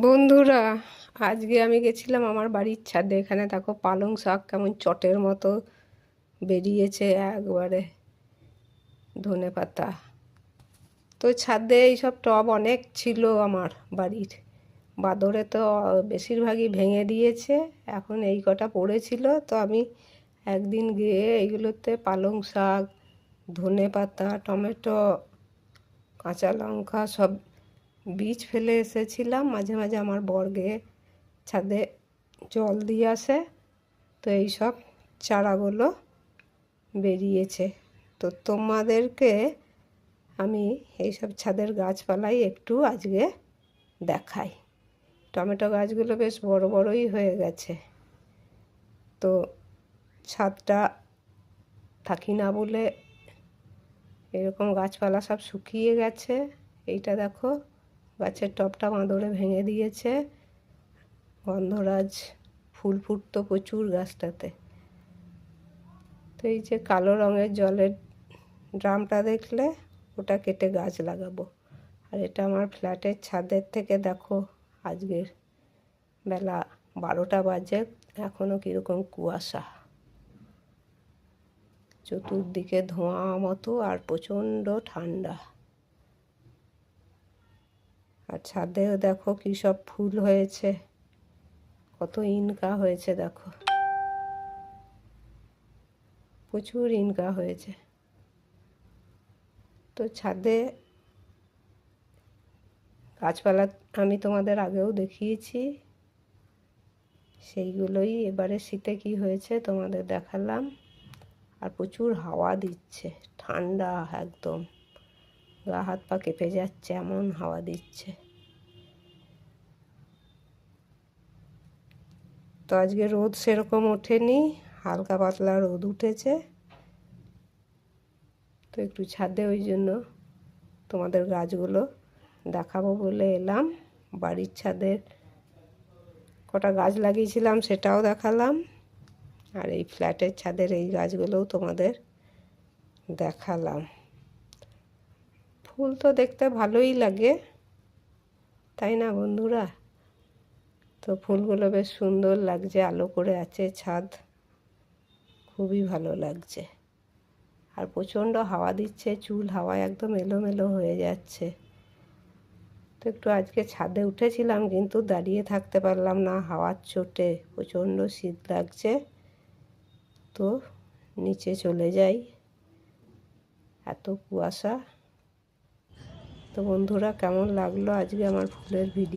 বন্ধুরা, আজকে আমি গেছিলাম আমার বাড়ির ছাদে। এখানে দেখো পালং শাক কেমন চটের মতো বেরিয়েছে একবারে। ধনেপাতা তো ছাদে এইসব টব অনেক ছিল আমার বাড়ির। বাদরে তো বেশিরভাগই ভেঙে দিয়েছে। এখন এই কটা পড়েছিল, তো আমি একদিন গিয়ে এইগুলোতে পালং শাক, ধনেপাতা, টমেটো, কাঁচা লঙ্কা সব বীজ ফেলে এসেছিলাম। মাঝে মাঝে আমার বর গিয়ে ছাদে জল দিয়ে আসে, তো এইসব চারাগুলো বেরিয়েছে। তো তোমাদেরকে আমি এইসব ছাদের গাছপালাই একটু আজকে দেখাই। টমেটো গাছগুলো বেশ বড় বড়ই হয়ে গেছে। তো ছাদটা থাকি না বলে এরকম গাছপালা সব শুকিয়ে গেছে। এইটা দেখো, গাছের টবটা বাঁদরে ভেঙে দিয়েছে। গন্ধরাজ ফুল ফুটতো প্রচুর গাছটাতে। তো এই যে কালো রঙের জলের ড্রামটা দেখলে, ওটা কেটে গাছ লাগাবো। আর এটা আমার ফ্ল্যাটের ছাদের থেকে দেখো, আজকের বেলা 12টা বাজে, এখনও কীরকম কুয়াশা, চতুর্দিকে ধোঁয়া মতো, আর প্রচণ্ড ঠান্ডা। আর ছাদেও দেখো কী সব ফুল হয়েছে, কত ইনকা হয়েছে দেখো, প্রচুর ইনকা হয়েছে। তো ছাদে গাছপালা আমি তোমাদের আগেও দেখিয়েছি, সেইগুলোই এবারে শীতে কি হয়েছে তোমাদের দেখালাম। আর প্রচুর হাওয়া দিচ্ছে, ঠান্ডা একদম, গা হাত পা কেঁপে যাচ্ছে এমন হাওয়া দিচ্ছে। তো আজকে রোদ সেরকম ওঠেনি, হালকা পাতলা রোদ উঠেছে। তো একটু ছাদে ওই জন্য তোমাদের গাছগুলো দেখাবো বলে এলাম। বাড়ির ছাদের কটা গাছ লাগিয়েছিলাম সেটাও দেখালাম, আর এই ফ্ল্যাটের ছাদের এই গাছগুলোও তোমাদের দেখালাম। ফুল তো দেখতে ভালোই লাগে, তাই না বন্ধুরা? তো ফুলগুলো বেশ সুন্দর লাগছে, আলো করে আছে ছাদ, খুবই ভালো লাগছে। আর প্রচণ্ড হাওয়া দিচ্ছে, চুল হাওয়ায় একদম এলোমেলো হয়ে যাচ্ছে। তো একটু আজকে ছাদে উঠেছিলাম, কিন্তু দাঁড়িয়ে থাকতে পারলাম না হাওয়ার চোটে, প্রচণ্ড শীত লাগছে। তো নিচে চলে যাই, এত কুয়াশা। তো বন্ধুরা, কেমন লাগলো আজকে আমার ফুলের ভিডিও?